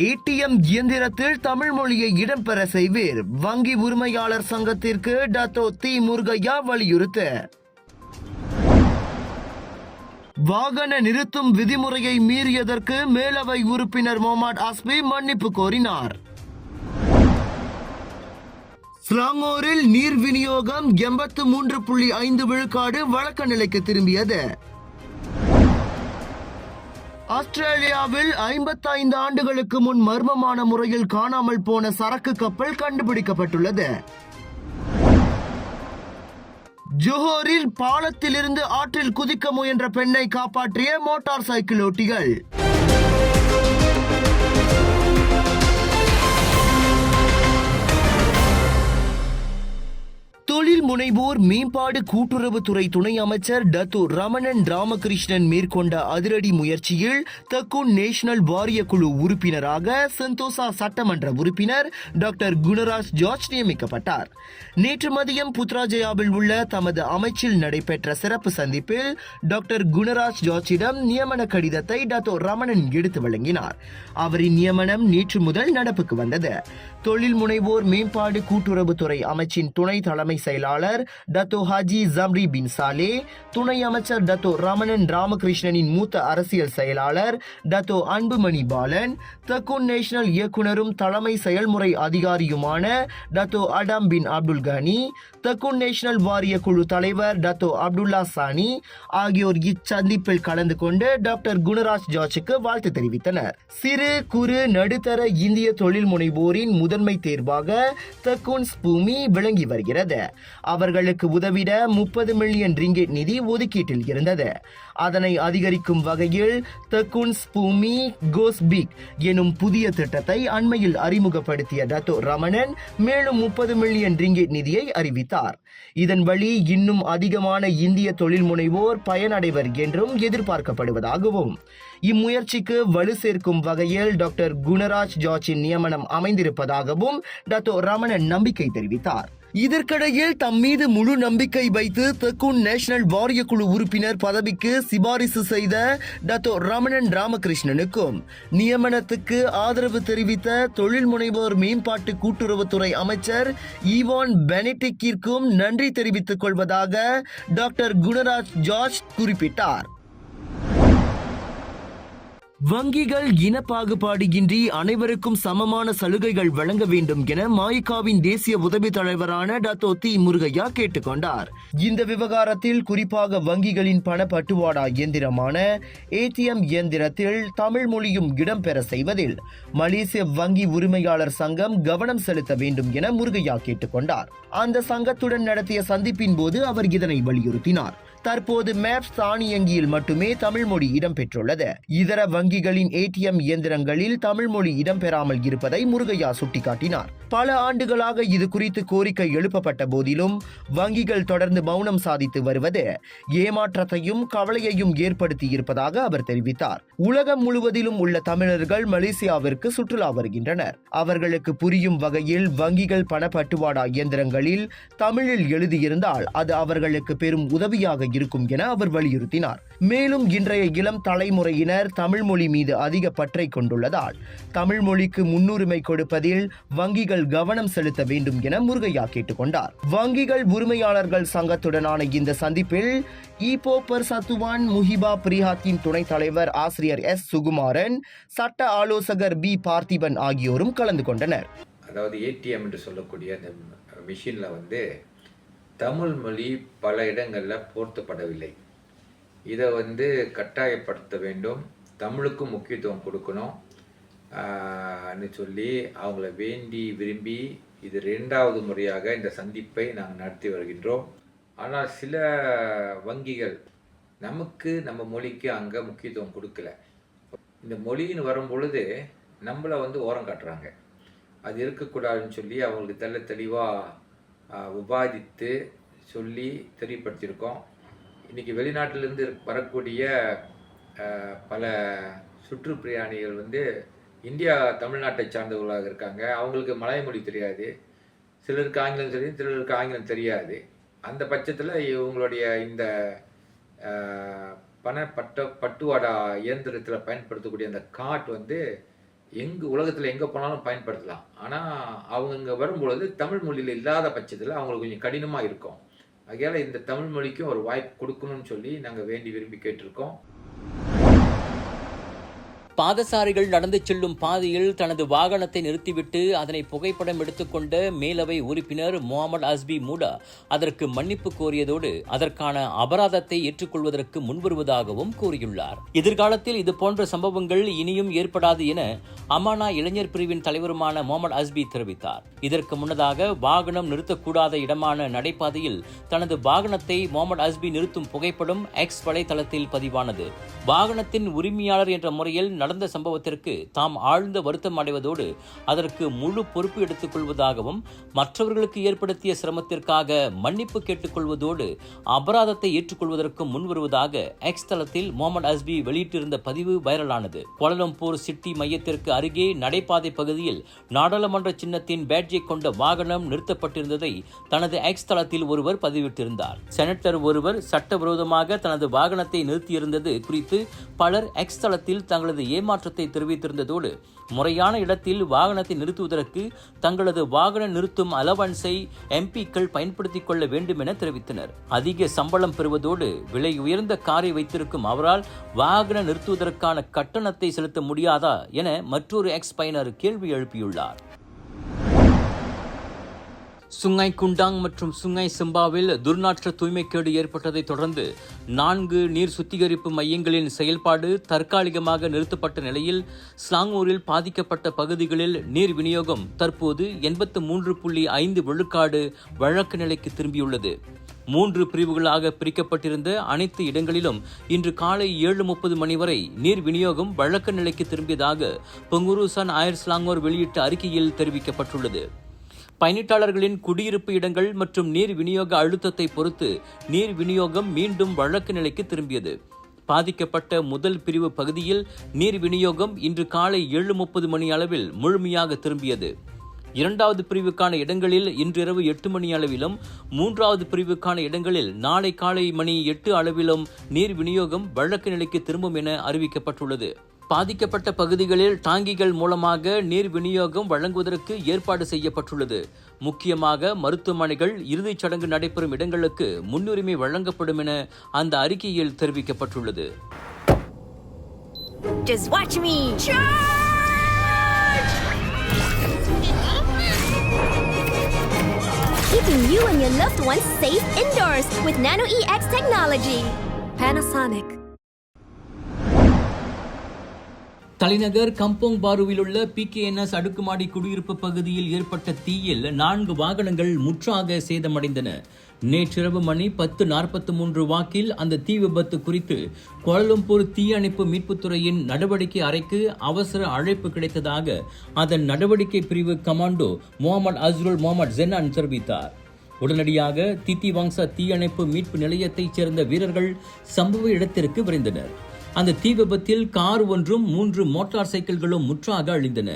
ATM இயந்திரத்தில் தமிழ் மொழியை இடம்பெற செய்வீர், வங்கி உரிமையாளர் சங்கத்திற்கு டத்தோ தி முருகையா வலியுறுத்து. வாகன நிறுத்தும் விதிமுறையை மீறியதற்கு மேலவை உறுப்பினர் முகமது அஸ்மி மன்னிப்பு கோரினார். ஸ்லாங்கூரில் நீர் விநியோகம் 83.5 விழுக்காடு வழக்க நிலைக்கு திரும்பியது. ஆஸ்திரேலியாவில் 55 ஆண்டுகளுக்கு முன் மர்மமான முறையில் காணாமல் போன சரக்கு கப்பல் கண்டுபிடிக்கப்பட்டுள்ளது. ஜோஹரில் பாலத்திலிருந்து ஆற்றில் குதிக்க முயன்ற பெண்ணை காப்பாற்றிய மோட்டார் சைக்கிள் ஓட்டிகள். தொழில் முனைவோர் மேம்பாடு கூட்டுறவுத்துறை துணை அமைச்சர் டத்து ரமணன் ராமகிருஷ்ணன் மேற்கொண்ட அதிரடி முயற்சியில் தக்கூன் நேஷனல் வாரிய குழு உறுப்பினராக செந்தோசா சட்டமன்ற உறுப்பினர் டாக்டர் குணராஜ் ஜார்ஜ் நியமிக்கப்பட்டார். நேற்று மதியம் புத்ராஜயாவில் உள்ள தமது அமைச்சில் நடைபெற்ற சிறப்பு சந்திப்பில் டாக்டர் குணராஜ் ஜார்ஜிடம் நியமன கடிதத்தை டத்து ரமணன் எடுத்து வழங்கினார். அவரின் நியமனம் நேற்று முதல் நடப்புக்கு வந்தது. தொழில் முனைவோர் மேம்பாடு கூட்டுறவுத்துறை அமைச்சின் துணை தலைமை செயலாளர் டத்தோ ஹாஜி ஜம்ரி பின் சாலே, துணை அமைச்சர் டத்தோ ரமணன் ராமகிருஷ்ணனின் மூத்த அரசியல் செயலாளர் டத்தோ அன்புமணி பாலன், தக்கூன் நேஷனல் இயக்குனரும் தலைமை செயல்முறை அதிகாரியுமான டத்தோ அடாம் பின் அப்துல் கனி, தக்கூன் நேஷனல் வாரிய குழு தலைவர் டத்தோ அப்துல்லா சானி ஆகியோர் இச்சந்திப்பில் கலந்து கொண்டு டாக்டர் குணராஜ் ஜார்ஜுக்கு வாழ்த்து தெரிவித்தனர். சிறு குறு நடுத்தர இந்திய தொழில் முனைவோரின் முதன்மை தேர்வாக தக்கூன் ஸ்பூமி விளங்கி வருகிறது. அவர்களுக்கு உதவிட 30 மில்லியன் ரிங்கெட் நிதி ஒதுக்கீட்டில் இருந்தது. அதனை அதிகரிக்கும் வகையில் தக்கூன் ஸ்பூமி கோஸ் பிக் எனும் புதிய திட்டத்தை அண்மையில் அறிமுகப்படுத்திய டத்தோ ரமணன் மேலும் 30 மில்லியன் ரிங்கெட் நிதியை அறிவித்தார். இதன் வழி இன்னும் அதிகமான இந்திய தொழில் முனைவோர் பயனடைவர் என்றும் எதிர்பார்க்கப்படுவதாகவும் இம்முயற்சிக்கு வலு சேர்க்கும் வகையில் டாக்டர் குணராஜ் ஜார்ஜின் நியமனம் அமைந்திருப்பதாகவும் டத்தோ ரமணன் நம்பிக்கை தெரிவித்தார். இதற்கிடையில் தம் மீது முழு நம்பிக்கை வைத்து தக்கூன் நேஷனல் வாரிய குழு உறுப்பினர் பதவிக்கு சிபாரிசு செய்த டத்தோ ரமணன் ராமகிருஷ்ணனுக்கும் நியமனத்துக்கு ஆதரவு தெரிவித்த தொழில் முனைவோர் மேம்பாட்டு கூட்டுறவுத்துறை அமைச்சர் ஈவான் பெனடிக்கிற்கும் நன்றி தெரிவித்துக் கொள்வதாக டாக்டர் குணராஜ் ஜார்ஜ் குறிப்பிட்டார். வங்கிகள் இன பாகுபாடு இன்றி அனைவருக்கும் சமமான சலுகைகள் வழங்க வேண்டும் என மாயிகாவின் தேசிய உதவி தலைவரான டத்தோ தி முருகையா கேட்டுக்கொண்டார். இந்த விவகாரத்தில் குறிப்பாக வங்கிகளின் பண பட்டுவாடா இயந்திரமான ஏடிஎம் இயந்திரத்தில் தமிழ் மொழியும் இடம்பெற செய்வதில் மலேசிய வங்கி உரிமையாளர் சங்கம் கவனம் செலுத்த வேண்டும் என முருகையா கேட்டுக்கொண்டார். அந்த சங்கத்துடன் நடத்திய சந்திப்பின் போது அவர் இதனை வலியுறுத்தினார். தற்போது மேப்ஸ் தானியங்கியில் மட்டுமே தமிழ் மொழி இடம்பெற்றுள்ளது. இதர வங்கிகளின் ஏடிஎம் இயந்திரங்களில் தமிழ் மொழி இடம்பெறாமல் இருப்பதை முருகையா சுட்டிக்காட்டினார். பல ஆண்டுகளாக இது குறித்து கோரிக்கை எழுப்பப்பட்ட போதிலும் வங்கிகள் தொடர்ந்து மௌனம் சாதித்து வருவது ஏமாற்றத்தையும் கவலையையும் ஏற்படுத்தி இருப்பதாக அவர் தெரிவித்தார். உலகம் முழுவதிலும் உள்ள தமிழர்கள் மலேசியாவிற்கு சுற்றுலா வருகின்றனர். அவர்களுக்கு புரியும் வகையில் வங்கிகள் பணப்பட்டுவாடா இயந்திரங்களில் தமிழில் எழுதியிருந்தால் அது அவர்களுக்கு பெரும் உதவியாக இருக்கும் என அவர் வலியுறுத்தினார். மேலும் இன்றைய இளம் தலைமுறையினர் தமிழ் மொழி மீது அதிக பற்றை கொண்டுள்ளதால் தமிழ் மொழிக்கு முன்னுரிமை கொடுப்பதில் வங்கிகள் கவனம் செலுத்த வேண்டும் என முருகையா கேட்டுக்கொண்டார். வங்கிகள் உரிமையாளர்கள் சங்கத்துடனான இந்த சந்திப்பில் ஈப்போ பர்சத்துவான் முஹிபா பிரிஹாத்தின் துணைத் தலைவர் ஆசிரியர் எஸ் சுகுமாரன், சட்ட ஆலோசகர் பி பார்த்திபன் ஆகியோரும் கலந்து கொண்டனர். அதாவது ஏடிஎம் என்று சொல்லக்கூடிய அந்த மிஷினில் தமிழ் மொழி பல இடங்களில் போர்த்தப்படவில்லை. இதை கட்டாயப்படுத்த வேண்டும், தமிழுக்கும் முக்கியத்துவம் கொடுக்கணும் சொல்லி அவங்கள வேண்டி விரும்பி இது 2வது முறையாக இந்த சந்திப்பை நாங்கள் நடத்தி வருகின்றோம். ஆனால் சில வங்கிகள் நம்ம மொழிக்கு அங்கே முக்கியத்துவம் கொடுக்கல. இந்த மொழின்னு வரும் பொழுது நம்மளை ஓரம் காட்டுறாங்க. அது இருக்கக்கூடாதுன்னு சொல்லி அவங்களுக்கு தெளிவாக விவாதித்து சொல்லி தெரியப்படுத்தியிருக்கோம். இன்றைக்கி வெளிநாட்டிலிருந்து வரக்கூடிய பல சுற்றுப்பிரயாணிகள் இந்தியா தமிழ்நாட்டை சார்ந்தவர்களாக இருக்காங்க. அவங்களுக்கு மலாய் மொழி தெரியாது, சிலருக்கு ஆங்கிலம் தெரியும், சிலருக்கு ஆங்கிலம் தெரியாது. அந்த பட்சத்தில் இவங்களுடைய இந்த பட்டுவாடா இயந்திரத்தில் பயன்படுத்தக்கூடிய அந்த கார்ட் உலகத்தில் எங்கே போனாலும் பயன்படுத்தலாம். ஆனால் அவங்க இங்கே வரும்பொழுது தமிழ் மொழியில் இல்லாத பட்சத்தில் அவங்களுக்கு கொஞ்சம் கடினமாக இருக்கும். ஆகையால் இந்த தமிழ் மொழிக்கும் ஒரு வாய்ப்பு கொடுக்கணும்னு சொல்லி நாங்கள் வேண்டி விரும்பி கேட்டிருக்கோம். பாதசாரிகள் நடந்து செல்லும் பாதையில் தனது வாகனத்தை நிறுத்திவிட்டு அதனை புகைப்படம் எடுத்துக்கொண்ட மேலவை உறுப்பினர் முகமது அஸ்பி மூடா அதற்கு மன்னிப்பு கோரியதோடு அதற்கான அபராதத்தை ஏற்றுக்கொள்வதற்கு முன்வருவதாகவும் கூறியுள்ளார். எதிர்காலத்தில் இதுபோன்ற சம்பவங்கள் இனியும் ஏற்படாது என அமானா இளைஞர் பிரிவின் தலைவருமான முகமது அஸ்பி தெரிவித்தார். இதற்கு முன்னதாக வாகனம் நிறுத்தக்கூடாத இடமான நடைபாதையில் தனது வாகனத்தை முகமது அஸ்பி நிறுத்தும் புகைப்படம் எக்ஸ் வலைதளத்தில் பதிவானது. வாகனத்தின் உரிமையாளர் என்ற முறையில் நடந்த சம்பவத்திற்கு தாம் ஆழ்ந்த வருத்தம் அடைவதோடு அதற்கு முழு பொறுப்பு எடுத்துக் கொள்வதாகவும் மற்றவர்களுக்கு ஏற்படுத்திய சிரமத்திற்காக மன்னிப்பு கேட்டுக் கொள்வதோடு அபராதத்தை ஏற்றுக்கொள்வதற்கு முன்வருவதாக எக்ஸ் தளத்தில் முகமது அஸ்பி வெளியிட்டிருந்த பதிவு வைரலானது. கோலாலம்பூர் சிட்டி மையத்திற்கு அருகே நடைபாதை பகுதியில் நாடாளுமன்ற சின்னத்தின் பேட்ஜை கொண்ட வாகனம் நிறுத்தப்பட்டிருந்ததை தனது எக்ஸ் தளத்தில் ஒருவர் பதிவிட்டிருந்தார். செனட்டர் ஒருவர் சட்டவிரோதமாக தனது வாகனத்தை நிறுத்தியிருந்தது குறித்து பலர் எக்ஸ் தளத்தில் தங்களது ஏமாற்றத்தை தெரிவித்திருந்ததோடு முறையான இடத்தில் வாகனத்தை நிறுத்துவதற்கு தங்களது வாகன நிறுத்தும் அலவன்ஸை எம்பிக்கள் பயன்படுத்திக் கொள்ள வேண்டும் என தெரிவித்தனர். அதிக சம்பளம் பெறுவதோடு விலை உயர்ந்த காரை வைத்திருக்கும் அவரால் வாகன நிறுத்துவதற்கான கட்டணத்தை செலுத்த முடியாதா என மற்றொரு எக்ஸ் பயனர் கேள்வி எழுப்பியுள்ளார். சுங்காய் குண்டாங் மற்றும் சுங்காய் சிம்பாவில் துர்நாற்ற தூய்மைக்கேடு ஏற்பட்டதை தொடர்ந்து 4 நீர் சுத்திகரிப்பு மையங்களின் செயல்பாடு தற்காலிகமாக நிறுத்தப்பட்ட நிலையில் ஸ்லாங்கூரில் பாதிக்கப்பட்ட பகுதிகளில் நீர் விநியோகம் தற்போது 83.5 விழுக்காடு வழக்கு நிலைக்கு திரும்பியுள்ளது. 3 பிரிவுகளாக பிரிக்கப்பட்டிருந்த அனைத்து இடங்களிலும் இன்று காலை 7:30 மணி வரை நீர் விநியோகம் வழக்க நிலைக்கு திரும்பியதாக பெங்குருசான் ஆயர் ஸ்லாங்கோர் வெளியிட்ட அறிக்கையில் தெரிவிக்கப்பட்டுள்ளது. பயணிட்டாளர்களின் குடியிருப்பு இடங்கள் மற்றும் நீர் விநியோக அழுத்தத்தை பொறுத்து நீர் விநியோகம் மீண்டும் வழக்கு நிலைக்கு திரும்பியது. பாதிக்கப்பட்ட முதல் பிரிவு பகுதியில் நீர் விநியோகம் இன்று காலை 7:30 மணி அளவில் முழுமையாக திரும்பியது. 2வது பிரிவுக்கான இடங்களில் இன்றிரவு 8 மணி அளவிலும் 3வது பிரிவுக்கான இடங்களில் நாளை காலை மணி 8 அளவிலும் நீர் விநியோகம் வழக்கு நிலைக்கு திரும்பும் என அறிவிக்கப்பட்டுள்ளது. பாதிக்கப்பட்ட பகுதிகளில் டாங்கிகள் மூலமாக நீர் விநியோகம் வழங்குவதற்கு ஏற்பாடு செய்யப்பட்டுள்ளது. முக்கியமாக மருத்துவமனைகள், இறுதிச் சடங்கு நடைபெறும் இடங்களுக்கு முன்னுரிமை வழங்கப்படும் என அந்த அறிக்கையில் தெரிவிக்கப்பட்டுள்ளது. Just watch me. Charge! Keeping you and your loved ones safe indoors with Nano EX technology. Panasonic. தலைநகர் கம்போங் பாருவில் உள்ள PKNS அடுக்குமாடி குடியிருப்பு பகுதியில் ஏற்பட்ட தீயில் 4 வாகனங்கள் முற்றாக சேதமடைந்தன. நேற்றிரவு மணி 10:43 வாக்கில் அந்த தீ விபத்து குறித்து கோலாலம்பூர் தீயணைப்பு மீட்புத்துறையின் நடவடிக்கை அறைக்கு அவசர அழைப்பு கிடைத்ததாக அதன் நடவடிக்கை பிரிவு கமாண்டோ முகமது அஸ்ருல் முகமது ஜென்னான் தெரிவித்தார். உடனடியாக தித்தி வாங்சா தீயணைப்பு மீட்பு நிலையத்தைச் சேர்ந்த வீரர்கள் சம்பவ இடத்திற்கு விரைந்தனர். அந்த தீ விபத்தில் கார் ஒன்றும் 3 மோட்டார் சைக்கிள்களும் முற்றாக அழிந்தன.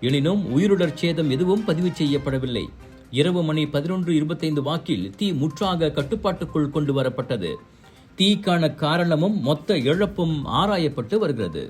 எனினும் உயிருடர் சேதம் எதுவும் பதிவு செய்யப்படவில்லை. இரவு மணி 11:25 வாக்கில் தீ முற்றாக கட்டுப்பாட்டுக்குள் கொண்டு வரப்பட்டது. தீக்கான காரணமும் மொத்த இழப்பும் ஆராயப்பட்டு வருகிறது.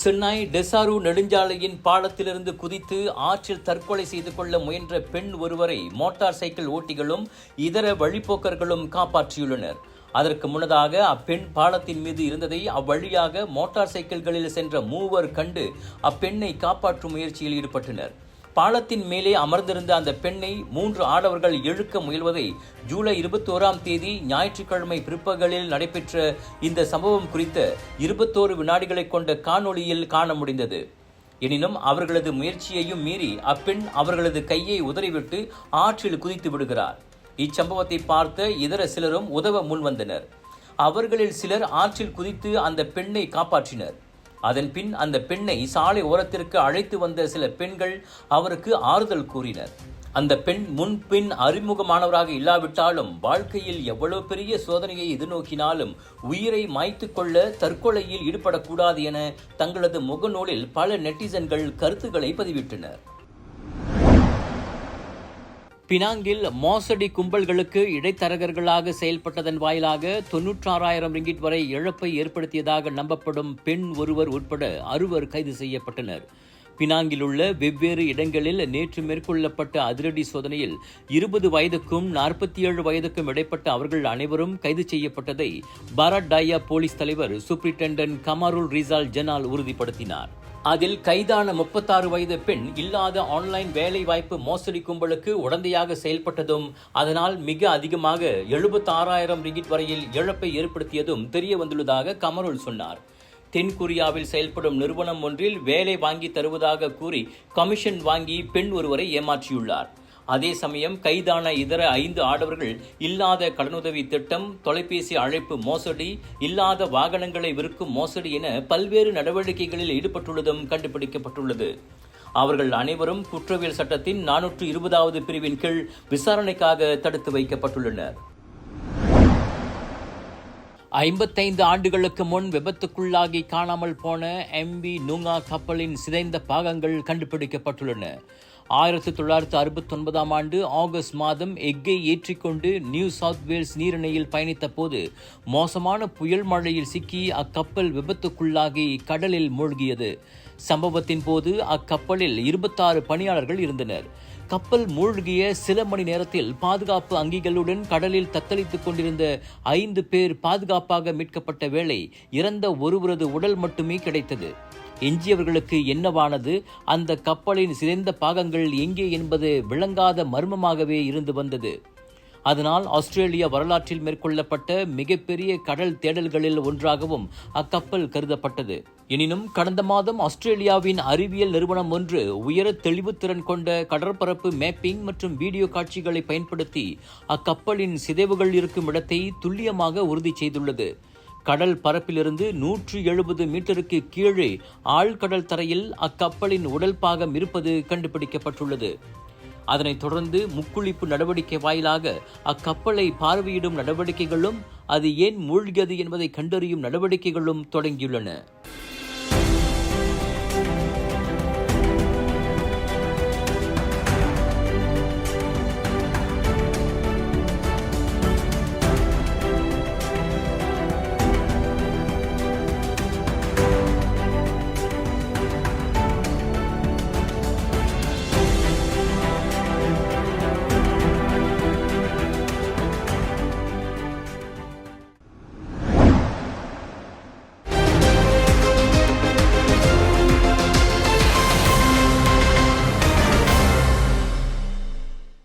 சென்னாய் டெசாரு நெடுஞ்சாலையின் பாலத்திலிருந்து குதித்து ஆற்றில் தற்கொலை செய்து கொள்ள முயன்ற பெண் ஒருவரை மோட்டார் சைக்கிள் ஓட்டிகளும் இதர வழிப்போக்கர்களும் காப்பாற்றியுள்ளனர். அதற்கு முன்னதாக அப்பெண் பாலத்தின் மீது இருந்ததை அவ்வழியாக மோட்டார் சைக்கிள்களில் சென்ற 3 கண்டு அப்பெண்ணை காப்பாற்றும் முயற்சியில் ஈடுபட்டனர். பாலத்தின் மேலே அமர்ந்திருந்த அந்த பெண்ணை 3 ஆடவர்கள் இழுக்க முயல்வதை ஜூலை 21ஆம் தேதி ஞாயிற்றுக்கிழமை பிற்பகலில் நடைபெற்ற இந்த சம்பவம் குறித்த 21 வினாடிகளை கொண்ட காணொளியில் காண முடிந்தது. எனினும் அவர்களது முயற்சியையும் மீறி அப்பெண் அவர்களது கையை உதறிவிட்டு ஆற்றில் குதித்து விடுகிறார். இச்சம்பவத்தை பார்த்த இதர சிலரும் உதவ முன்வந்தனர். அவர்களில் சிலர் ஆற்றில் குதித்து அந்த பெண்ணை காப்பாற்றினர். அதன் பின் அந்த பெண்ணை சாலை ஓரத்திற்கு அழைத்து வந்த சில பெண்கள் அவருக்கு ஆறுதல் கூறினர். அந்த பெண் முன்பின் அறிமுகமானவராக இல்லாவிட்டாலும் வாழ்க்கையில் எவ்வளவு பெரிய சோதனையை எதிர்நோக்கினாலும் உயிரை மாய்த்து கொள்ள தற்கொலையில் ஈடுபடக்கூடாது என தங்களது முகநூலில் பல நெட்டிசன்கள் கருத்துக்களை பதிவிட்டனர். பினாங்கில் மோசடி கும்பல்களுக்கு இடைத்தரகர்களாக செயல்பட்டதன் வாயிலாக 96,000 ரிங்கிட் வரை இழப்பை ஏற்படுத்தியதாக நம்பப்படும் பெண் ஒருவர் உட்பட 6 கைது செய்யப்பட்டனர். பினாங்கில் உள்ள வெவ்வேறு இடங்களில் நேற்று மேற்கொள்ளப்பட்ட அதிரடி சோதனையில் 20 வயதுக்கும் 47 வயதுக்கும் இடைப்பட்ட அவர்கள் அனைவரும் கைது செய்யப்பட்டதை பாரட் டாயா போலீஸ் தலைவர் சூப்பரிண்டென்டன்ட் கமாருல் ரிசால் ஜனால் உறுதிப்படுத்தினார். அதில் கைதான 36 வயது பெண் இல்லாத ஆன்லைன் வேலை வாய்ப்பு மோசடி கும்பலுக்கு உடந்தையாக செயல்பட்டதும் அதனால் மிக அதிகமாக 76,000 ரிங்கிட் வரையில் இழப்பை ஏற்படுத்தியதும் தெரிய வந்துள்ளதாக கமருல் சொன்னார். தென்கொரியாவில் செயல்படும் நிறுவனம் ஒன்றில் வேலை வாங்கி தருவதாக கூறி கமிஷன் வாங்கி பெண் ஒருவரை ஏமாற்றியுள்ளார். அதே சமயம் கைதான இதர 5 ஆடவர்கள் இல்லாத கடனுதவி திட்டம், தொலைபேசி அழைப்பு மோசடி, இல்லாத வாகனங்களை விற்கும் மோசடி என பல்வேறு நடவடிக்கைகளில் ஈடுபட்டுள்ளதும் கண்டுபிடிக்கப்பட்டுள்ளது. அவர்கள் அனைவரும் குற்றவியல் சட்டத்தின் 420வது பிரிவின் கீழ் விசாரணைக்காக தடுத்து வைக்கப்பட்டுள்ளனர். 55 ஆண்டுகளுக்கு முன் விபத்துக்குள்ளாகி காணாமல் போன MV நூங்கா கப்பலின் சிதைந்த பாகங்கள் கண்டுபிடிக்கப்பட்டுள்ளன. 1969ஆம் ஆண்டு ஆகஸ்ட் மாதம் எக்கை ஏற்றிக்கொண்டு நியூ சவுத் வேல்ஸ் நீரிணையில் பயணித்த போது மோசமான புயல் மழையில் சிக்கி அக்கப்பல் விபத்துக்குள்ளாகி கடலில் மூழ்கியது. சம்பவத்தின் போது அக்கப்பலில் 26 பணியாளர்கள் இருந்தனர். கப்பல் மூழ்கிய சில மணி நேரத்தில் பாதுகாப்பு அங்கிகளுடன் கடலில் தத்தளித்துக் கொண்டிருந்த 5 பேர் பாதுகாப்பாக மீட்கப்பட்ட வேளை இறந்த ஒருவரது உடல் மட்டுமே கிடைத்தது. எஞ்சியவர்களுக்கு என்னவானது, அந்த கப்பலின் சிதைந்த பாகங்கள் எங்கே என்பது விளங்காத மர்மமாகவே இருந்து வந்தது. அதனால் ஆஸ்திரேலியா வரலாற்றில் மேற்கொள்ளப்பட்ட மிகப்பெரிய கடல் தேடல்களில் ஒன்றாகவும் அக்கப்பல் கருதப்பட்டது. எனினும் கடந்த மாதம் ஆஸ்திரேலியாவின் அறிவியல் நிறுவனம் ஒன்று உயர தெளிவுத்திறன் கொண்ட கடற்பரப்பு மேப்பிங் மற்றும் வீடியோ காட்சிகளை பயன்படுத்தி அக்கப்பலின் சிதைவுகள் இருக்கும் இடத்தை துல்லியமாக உறுதி செய்துள்ளது. கடல் பரப்பிலிருந்து 170 மீட்டருக்கு கீழே ஆழ்கடல் தரையில் அக்கப்பலின் உடல் பாகம் இருப்பது கண்டுபிடிக்கப்பட்டுள்ளது. அதனைத் தொடர்ந்து முக்குளிப்பு நடவடிக்கை வாயிலாக அக்கப்பலை பார்வையிடும் நடவடிக்கைகளும் அது ஏன் மூழ்கியது என்பதை கண்டறியும் நடவடிக்கைகளும் தொடங்கியுள்ளன.